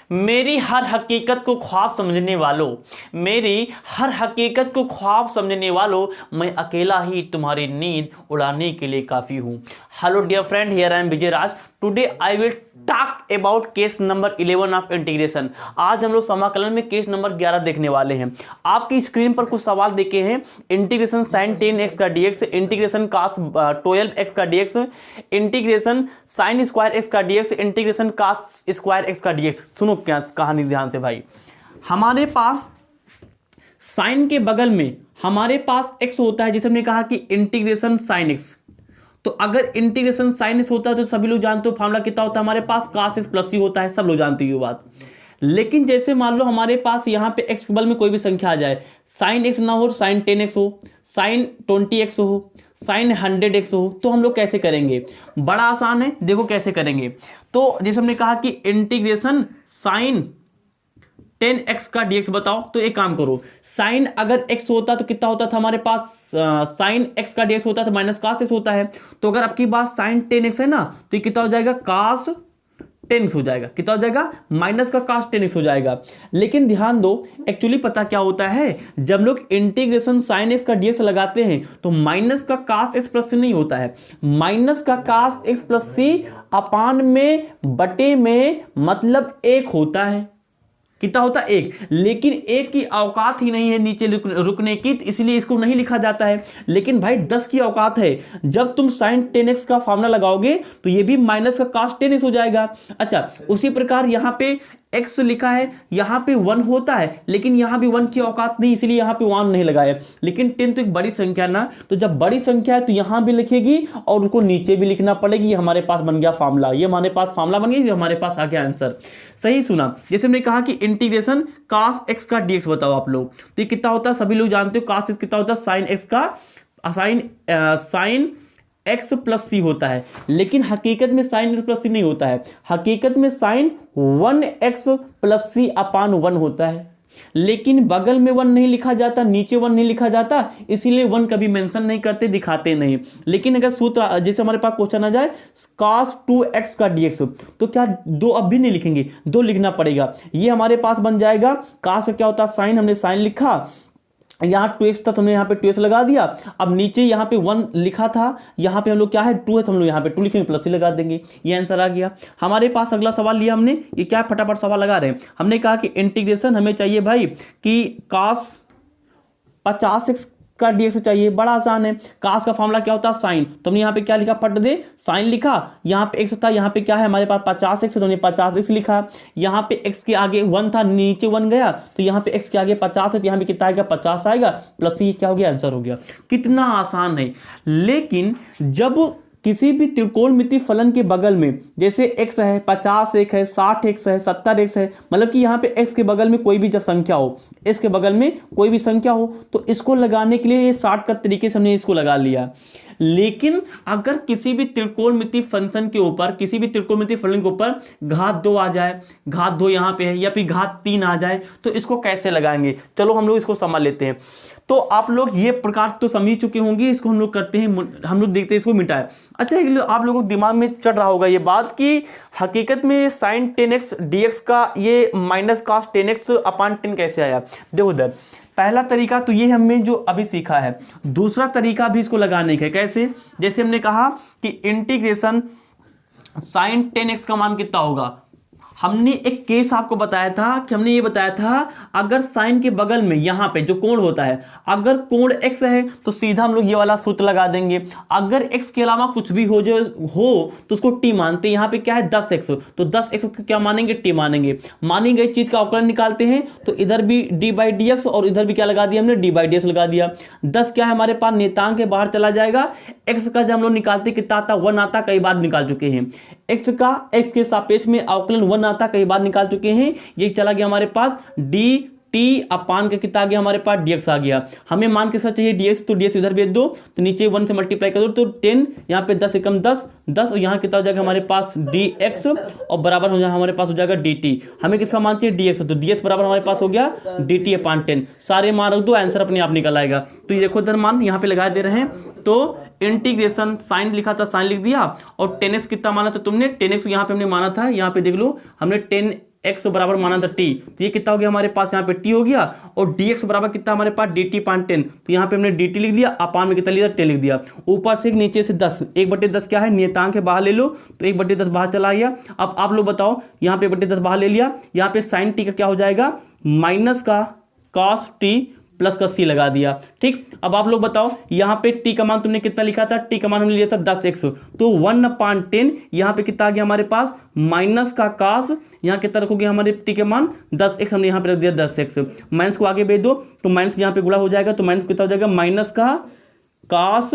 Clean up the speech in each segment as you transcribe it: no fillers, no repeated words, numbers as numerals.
मेरी हर हकीकत को ख्वाब समझने वालों, मेरी हर हकीकत को ख्वाब समझने वालों, मैं अकेला ही तुम्हारी नींद उड़ाने के लिए काफ़ी हूँ। Hello dear friend, here I am Vijay Raj. Today I will talk about case number 11 of integration. आज हम लोग समाकलन में केस नंबर 11 देखने वाले हैं। आपकी स्क्रीन पर कुछ सवाल देखे हैं। इंटीग्रेशन साइन 10x का dx, इंटीग्रेशन कास 12x का dx, integration sine square x का dx, integration cos square x का dx। सुनो क्या कहानी ध्यान से भाई। हमारे पास साइन के बगल में हमारे पास x होता है, जिसे हमने कहा कि इंटीग्रेशन साइन x। तो अगर इंटीग्रेशन साइन x होता है तो सभी लोग जानते हो फॉर्मूला कितना होता है हमारे पास, cos x प्लस c होता है, सब लोग जानते हो ये बात। लेकिन जैसे मान लो हमारे पास यहाँ पे x के बगल में कोई भी संख्या आ जाए, साइन x ना हो, साइन 10x हो, साइन 20x हो, साइन 100x हो, तो हम लोग कैसे करेंगे? बड़ा आसान है, देखो कैसे करेंगे। तो जैसे हमने कहा कि इंटीग्रेशन साइन 10x का dx बताओ, तो एक काम करो, साइन अगर x होता तो कितना होता था हमारे पास, साइन x का dx होता था माइनस cos x होता है। तो अगर आपकी बात साइन 10x है ना, तो ये कितना हो जाएगा, cos 10x हो जाएगा। कितना हो जाएगा, माइनस का cos 10x हो जाएगा। लेकिन ध्यान दो, एक्चुअली पता क्या होता है, जब लोग इंटीग्रेशन साइन x का dx लगाते हैं तो माइनस का cos x प्लस c नहीं होता है, माइनस का cos x प्लस c अपान में बटे में मतलब एक होता है। कितना होता है, एक। लेकिन एक की औकात ही नहीं है नीचे रुकने की, तो इसलिए इसको नहीं लिखा जाता है। लेकिन भाई 10 की औकात है। जब तुम साइन 10x का फॉर्मूला लगाओगे तो ये भी माइनस का cos 10x हो जाएगा। अच्छा, उसी प्रकार यहाँ पे x लिखा है, यहाँ पे 1 होता है, लेकिन यहाँ भी 1 की औकात नहीं, इसलिए यहाँ पे 1 नहीं लगाया। लेकिन 10 तो एक बड़ी संख्या ना, तो जब बड़ी संख्या है तो यहाँ भी लिखेगी और उसको नीचे भी लिखना पड़ेगी। ये हमारे पास बन गया फार्मूला, ये हमारे पास फार्मूला बन गया, ये हमारे पास आ गया आंसर। सही सुना। जैसे हमने कहा कि इंटीग्रेशन cos x का dx बताओ आप लोग, तो ये कितना होता है, सभी लोग जानते हो cos x कितना होता है, साइन x का साइन x प्लस c होता है। लेकिन हकीकत में साइन x प्लस c नहीं होता है, हकीकत में साइन 1x प्लस c अपान 1 होता है। लेकिन बगल में 1 नहीं लिखा जाता, नीचे 1 नहीं लिखा जाता, इसीलिए 1 कभी मेंशन नहीं करते, दिखाते नहीं। लेकिन अगर सूत्र जैसे हमारे पास क्वेश्चन आ जाए cos 2x का dx, तो क्या 2 अब भी नहीं लिखेंगे, 2 लिखना पड़ेगा। ये हमारे पास बन जाएगा cos का क्या होता है, साइन, हमने साइन लिखा, यहाँ 2x था तो हमने यहाँ पे 2x लगा दिया। अब नीचे यहाँ पे 1 लिखा था, यहाँ पे हम लोग क्या है 2 है, तो हम लोग यहाँ पे 2 लिखेंगे, प्लस ही लगा देंगे। ये आंसर आ गया हमारे पास। अगला सवाल लिया हमने, ये क्या है, फटाफट सवाल लगा रहे हैं। हमने कहा कि इंटीग्रेशन हमें चाहिए भाई कि cos 50x का dx चाहिए। बड़ा आसान है, cos का फॉर्मूला क्या होता है, साइन। तो हमने यहाँ पे क्या लिखा, पट दे, साइन लिखा, यहाँ पे x था, यहाँ पे क्या है हमारे पास 50x, तो हमने 50x लिखा। यहाँ पे x के आगे 1 था, नीचे 1 गया, तो यहाँ पे x के आगे 50 है, तो यहाँ पे कितना आएगा, 50 आएगा, प्लस ये क्या हो गया, आंसर हो गया। कितना आसान है। लेकिन जब किसी भी त्रिकोणमितीय फलन के बगल में जैसे x है, 50x है, 60x है, 70x है, मतलब कि यहाँ पे x के बगल में कोई भी जब संख्या हो, x के बगल में कोई भी संख्या हो, तो इसको लगाने के लिए ये शॉर्टकट तरीके से हमने इसको लगा लिया। लेकिन अगर किसी भी त्रिकोणमितीय फंक्शन के ऊपर, किसी भी त्रिकोणमितीय फलन के ऊपर घात 2 आ जाए, घात 2 यहाँ पे है, या फिर घात 3 आ जाए, तो इसको कैसे लगाएंगे, चलो हम लोग इसको समझ लेते हैं। तो आप लोग ये प्रकार तो समझ चुके होंगे, इसको हम लोग करते हैं, हम लोग देखते हैं इसको मिटाए। अच्छा, आप लोगों को दिमाग में चढ़ रहा होगा ये बात कि हकीकत में साइन 10x dx का ये माइनस cos 10x अपान 10 कैसे आया। देखो उधर पहला तरीका तो ये हमने जो अभी सीखा है, दूसरा तरीका भी इसको लगाने का है। कैसे, जैसे हमने कहा कि इंटीग्रेशन साइन 10x का मान कितना होगा, हमने एक केस आपको बताया था कि हमने ये बताया था अगर साइन के बगल में यहाँ पे जो कोण होता है, अगर कोण x है तो सीधा हम लोग ये वाला सूत्र लगा देंगे। अगर x के अलावा कुछ भी हो तो उसको t मानते हैं। यहाँ पे क्या है 10x, तो 10x को क्या मानेंगे, t मानेंगे। मानी गई चीज का अवकलन निकालते हैं तो इधर भी d/dx और इधर भी क्या लगा दिया हमने, d/dx लगा दिया। 10 क्या है हमारे पास, नेतांक के बाहर चला जाएगा। x का जब हम लोग निकालते कितना आता, 1 आता, कई बार निकाल चुके हैं। x का x के सापेक्ष में अवकलन 1 आता, कई बार निकाल चुके हैं। ये चला गया हमारे पास dt अपान का कितना आ गया हमारे पास, dx आ गया। हमें मान किसका चाहिए, dx, तो dx इधर भेज दो, तो नीचे 1 से मल्टीप्लाई कर दो, तो 10, यहाँ पे 10 एकम 10, 10 और यहाँ कितना हो जाएगा हमारे पास dx और बराबर हो जाएगा हमारे पास हो जाएगा dt। हमें किसका मान चाहिए, dx, तो dx बराबर हमारे पास हो गया dt अपान 10। सारे मान रख दो, आंसर अपने आप निकल आएगा। तो ये देखो इधर मान यहाँ पे लगा दे रहे हैं, तो इंटीग्रेशन साइन लिखा था, साइन लिख दिया, और 10x कितना माना था तुमने, 10x यहाँ पे हमने माना था, यहाँ पे देख लो हमने 10 x बराबर माना था t, तो ये कितना हो गया हमारे पास यहाँ पे t हो गया, और dx बराबर कितना हमारे पास dt पान 10, तो यहाँ पे हमने dt लिख दिया, अपान में कितना लिया 10 लिख दिया, ऊपर से नीचे से 10, 1/10 क्या है नियतांक है बाहर ले लो, तो 1/10 बाहर चला गया। अब आप लोग बताओ यहाँ पे 1/10 बाहर ले लिया, यहाँ पे साइन टी का क्या हो जाएगा माइनस का कॉस टी प्लस का c लगा दिया, ठीक। अब आप लोग बताओ यहाँ पे t का मान तुमने कितना लिखा था, t का मान हमने लिया था 10x, तो 1/10 यहाँ पे कितना आ गया हमारे पास माइनस का cos, यहाँ कितना रखोगे हमारे t के मान 10x, हमने यहाँ पे रख दिया 10x, माइनस को आगे भेज दो तो माइनस यहाँ पे गुणा हो जाएगा, तो माइनस कितना हो जाएगा माइनस का cos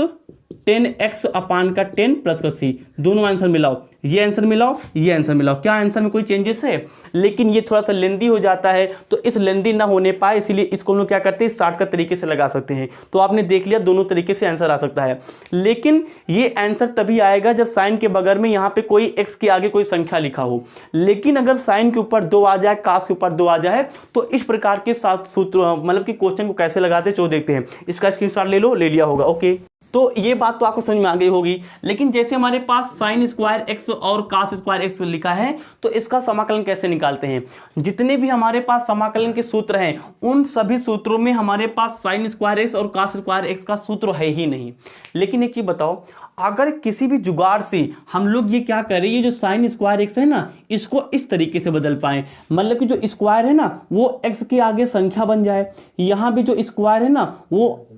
10x अपान का 10 प्लस का c, दोनों आंसर मिलाओ, ये आंसर मिलाओ, ये आंसर मिलाओ, क्या आंसर में कोई चेंजेस है, लेकिन ये थोड़ा सा लेंदी हो जाता है, तो इस लेंदी ना होने पाए इसीलिए इसको हम लोग क्या करते हैं शॉर्टकट तरीके से लगा सकते हैं। तो आपने देख लिया दोनों तरीके से आंसर आ सकता है, लेकिन ये आंसर तभी आएगा जब साइन के बगल में यहाँ पे कोई एक्स के आगे कोई संख्या लिखा हो, लेकिन अगर साइन के ऊपर 2 आ जाए, कास के ऊपर 2 आ जाए, तो इस प्रकार के साथ सूत्र मतलब कि क्वेश्चन को कैसे लगाते हैं चलो देखते हैं। इसका स्क्रीनशॉट ले लो, ले लिया होगा, ओके। तो ये बात तो आपको समझ में आ गई होगी, लेकिन जैसे हमारे पास साइन स्क्वायर एक्स और कास स्क्वायर एक्स लिखा है, तो इसका समाकलन कैसे निकालते हैं। जितने भी हमारे पास समाकलन के सूत्र हैं उन सभी सूत्रों में हमारे पास साइन स्क्वायर एक्स और कास स्क्वायर एक्स का सूत्र है ही नहीं। लेकिन एक चीज बताओ, अगर किसी भी जुगाड़ से हम लोग ये क्या करें, ये जो साइन स्क्वायर एक्स है ना, इसको इस तरीके से बदल पाए, मतलब कि जो स्क्वायर है ना वो एक्स के आगे संख्या बन जाए, यहाँ भी जो स्क्वायर है ना वो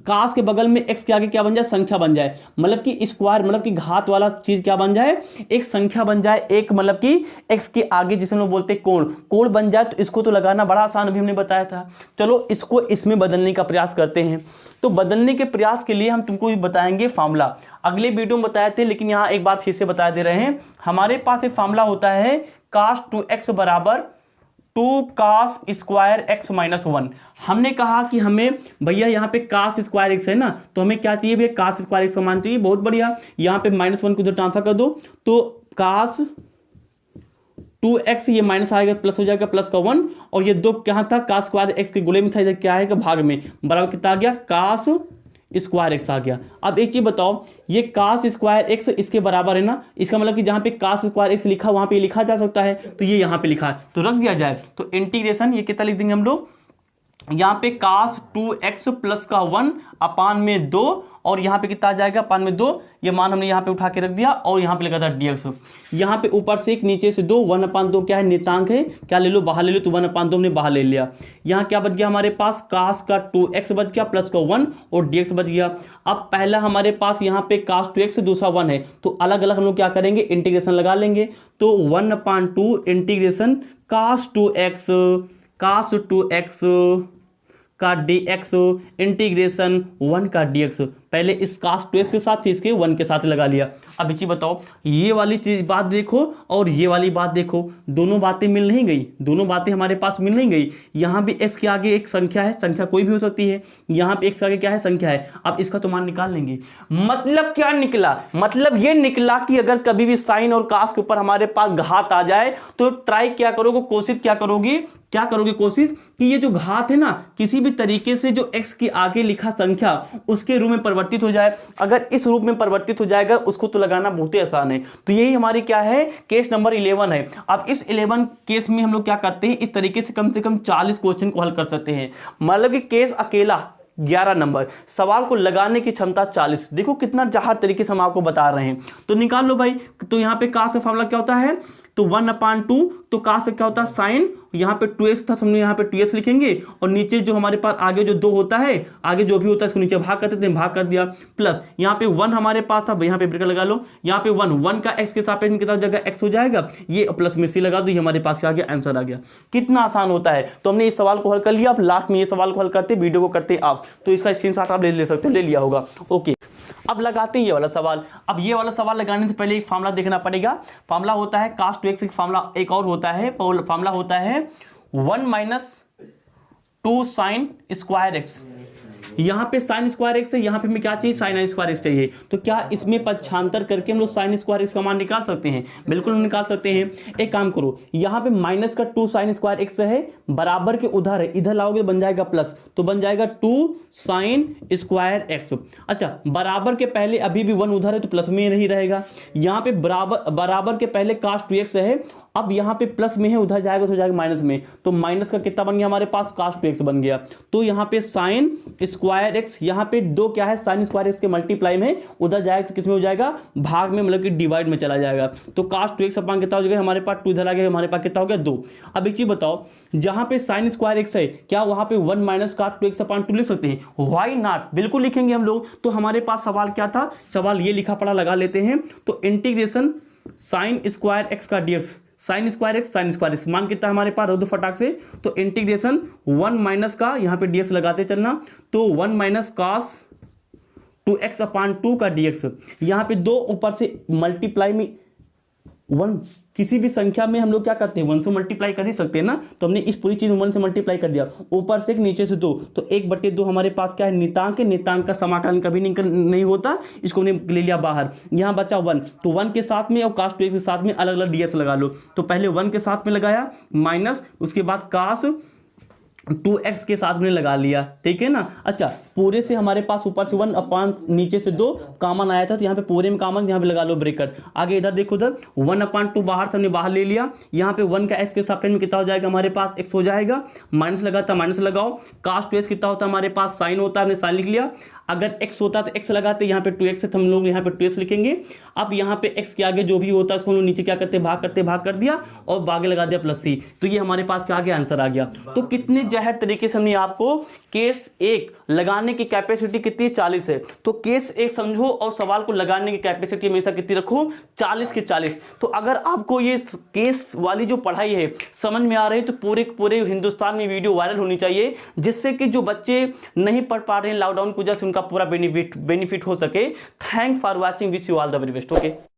कास के बगल में एक्स के आगे क्या बन जाए संख्या बन जाए, मतलब कि स्क्वायर मतलब कि घात वाला चीज क्या बन जाए एक संख्या बन जाए, एक मतलब कि एक्स के आगे जिसे हम लोग बोलते हैं कोण, कोण बन जाए। तो इसको तो लगाना बड़ा आसान अभी हमने बताया था, चलो इसको इसमें बदलने का प्रयास करते हैं। तो बदलने के प्रयास के लिए हम तुमको बताएंगे फार्मूला, अगले वीडियो में बताए थे, लेकिन यहाँ एक बार फिर से बता दे रहे हैं। हमारे पास एक फार्मूला होता है cos 2x बराबर 2 cos स्क्वायर एक्स माइनस 1। हमने कहा कि हमें भैया यहाँ पे cos स्क्वायर एक्स है ना, तो हमें क्या चाहिए भैया cos स्क्वायर एक्स का मान चाहिए, बहुत बढ़िया। यहाँ पे -1 को उधर ट्रांसफर कर दो, तो cos 2x ये माइनस आएगा प्लस हो जाएगा प्लस का 1, और ये 2 क्या था cos स्क्वायर एक्स के गुणे में था, इधर क्या आएगा भाग में, बराबर कितना आ गया cos स्क्वायर एक्स आ गया। अब एक चीज बताओ, ये cos स्क्वायर एक्स इसके बराबर है ना, इसका मतलब कि जहाँ पे cos स्क्वायर एक्स लिखा वहां पे लिखा जा सकता है, तो ये यहाँ पे लिखा है तो रख दिया जाए। तो इंटीग्रेशन ये कितना लिख देंगे हम लोग, यहाँ पे cos 2x प्लस का 1 अपान में 2, और यहाँ पे कितना आ जाएगा अपान में 2, ये मान हमने यहाँ पे उठा के रख दिया, और यहाँ पे लगा था dx, यहाँ पे ऊपर से 1 नीचे से 2, 1/2 क्या है नियतांक है, क्या ले लो बाहर ले लो, तो 1/2 हमने बाहर ले लिया। यहाँ क्या बच गया हमारे पास cos का 2x बच गया प्लस का 1 और dx बच गया। अब पहला हमारे पास यहाँ पे cos 2x दूसरा 1 है, तो अलग अलग हम लोग क्या करेंगे इंटीग्रेशन लगा लेंगे, तो 1/2 इंटीग्रेशन cos 2x का dx इंटीग्रेशन 1 का dx, पहले इस cos 2x के साथ फिर इसके 1 के साथ लगा लिया। अब एक चीज बताओ, ये वाली चीज बात देखो और ये वाली बात देखो, दोनों बातें मिल नहीं गई, दोनों बातें हमारे पास मिल नहीं गई। यहाँ भी x के आगे एक संख्या है, संख्या कोई भी हो सकती है, यहाँ पे x के आगे क्या है संख्या है, अब इसका तो मान निकाल लेंगे। मतलब क्या निकला, मतलब ये निकला कि अगर कभी भी साइन और कास के ऊपर हमारे पास घात आ जाए तो ट्राई क्या करोगे, कोशिश क्या करोगे कोशिश कि ये जो घात है ना किसी भी तरीके से जो x के आगे लिखा संख्या उसके रूप में परिवर्तित हो जाए। अगर इस रूप में परिवर्तित हो जाएगा उसको तो लगाना बहुत ही आसान है। तो यही हमारी क्या है केस नंबर 11 है। अब इस 11 केस में हम लोग क्या करते हैं, इस तरीके से कम 40 क्वेश्चन को हल कर सकते हैं। मतलब कि केस अकेला 11 नंबर, सवाल को लगाने की क्षमता 40। देखो कितना जहार तरीके से हम आपको बता रहे हैं। तो निकाल लो भाई। तो यहाँ पे कास का फार्मूला क्या होता है, तो 1/2, तो कास क्या होता है साइन, यहाँ पे 2x था, हमने यहाँ पे 2x लिखेंगे, और नीचे जो हमारे पास आगे जो 2 होता है, आगे जो भी होता है इसको नीचे भाग करते थे, भाग कर दिया, प्लस यहाँ पे 1 हमारे पास था, यहाँ पे ब्रेकर लगा लो, यहाँ पे 1 का x के सापेक्ष में कितना जगह x हो जाएगा, ये प्लस में c लगा दो, ये हमारे पास क्या आ गया आंसर आ गया। कितना आसान होता है। तो हमने इस सवाल को हल कर लिया। अब लास्ट में ये सवाल को हल करते, वीडियो को करते आप, तो इसका स्क्रीनशॉट आप ले सकते हो, ले लिया होगा। ओके, अब लगाते हैं ये वाला सवाल। अब ये वाला सवाल लगाने से पहले एक फार्मूला देखना पड़ेगा। फार्मूला होता है cos 2x, फार्मूला एक और होता है, फार्मूला होता है 1 - 2 sin स्क्वायर एक्स। यहाँ पे साइन स्क्वायर एक्स है, यहाँ पे हमें क्या चाहिए साइन स्क्वायर एक्स चाहिए। तो क्या इसमें पक्षांतर करके हम लोग साइन स्क्वायर एक्स का मान निकाल सकते हैं? बिल्कुल निकाल सकते हैं। एक काम करो, यहाँ पे -2 साइन स्क्वायर एक्स है, बराबर के उधर है, इधर लाओगे बन जाएगा प्लस, तो बन जाएगा 2 साइन स्क्वायर एक्स। अच्छा, बराबर के पहले अभी भी 1 उधर है तो प्लस में ही रहेगा। यहाँ पे बराबर के पहले cos 2x है अब यहाँ पे प्लस में है, उधर जाएगा तो हो जाएगा माइनस में, तो माइनस का कितना बन गया हमारे पास, cos 2x बन गया। तो यहाँ पे sin स्क्वायर एक्स, यहाँ पे दो क्या है, sin स्क्वायर एक्स के मल्टीप्लाई में, उधर जाएगा तो किस में हो जाएगा, भाग में, मतलब कि डिवाइड में चला जाएगा। तो cos 2x अपन कितना हो जाएगा हमारे पास, 2 इधर आ गया, हमारे पास कितना हो गया 2। अब एक चीज बताओ, जहां पे sin स्क्वायर एक्स है, क्या वहां पे 1 माइनस cos 2x अपॉन 2 लिख सकते हैं? व्हाई नॉट, बिल्कुल लिखेंगे हम लोग। तो हमारे पास सवाल क्या था, सवाल ये लिखा पड़ा लगा लेते हैं। तो इंटीग्रेशन sin स्क्वायर एक्स का dx, साइन स्क्वायर एक्स मान कितना हमारे पास, रख दो फटाक से। तो इंटीग्रेशन 1 माइनस का, यहाँ पे dx लगाते चलना, तो 1 माइनस cos 2x अपॉन 2 का dx, यहाँ पे दो ऊपर से मल्टीप्लाई में 1, किसी भी संख्या में हम लोग क्या करते हैं 1 से मल्टीप्लाई कर ही सकते हैं ना, तो हमने इस पूरी चीज 1 से मल्टीप्लाई कर दिया, ऊपर से 1 नीचे से 2, तो 1/2 हमारे पास क्या है, नितांक है। नितांक का समाकलन कभी नहीं होता, इसको हमने ले लिया बाहर। यहाँ बचा 1, तो 1 के साथ में और cos 2x के साथ में अलग अलग dx लगा लो। तो पहले 1 के साथ में लगाया माइनस, उसके बाद cos 2x के साथ में लगा लिया, ठीक है ना। अच्छा, पूरे से हमारे पास ऊपर से 1 अपॉन नीचे से 2 कॉमन आया था, तो यहाँ पे पूरे में कॉमन, यहाँ पे लगा लो ब्रेकेट। आगे इधर देखो, उधर 1/2 बाहर से हमने बाहर ले लिया, यहाँ पे 1 का x के सापेक्ष में कितना हो जाएगा हमारे पास, x हो जाएगा। माइनस लगा था, माइनस लगाओ। cos 2x कितना होता है हमारे पास, साइन होता है, हमने साइन लिख लिया। अगर x होता तो x लगाते, यहाँ पे 2x है तो हम लोग यहाँ पे 2x लिखेंगे। अब यहाँ पे x के आगे जो भी होता है उसको हम लोग नीचे क्या करते हैं, भाग कर दिया और आगे लगा दिया प्लस c, तो ये हमारे पास क्या आ गया, आंसर आ गया। तो कितने जहर तरीके से हमने आपको केस 1 लगाने की कैपेसिटी कितनी 40 है, तो केस 1 समझो और सवाल को लगाने की कैपेसिटी हमेशा कितनी रखो, 40 के 40। तो अगर आपको ये केस वाली जो पढ़ाई है समझ में आ रही है, तो पूरे हिंदुस्तान में वीडियो वायरल होनी चाहिए, जिससे कि जो बच्चे नहीं पढ़ पा रहे हैं लॉकडाउन की वजह से, उनका पूरा बेनिफिट हो सके। Thank for watching, wish you all the very best. Okay.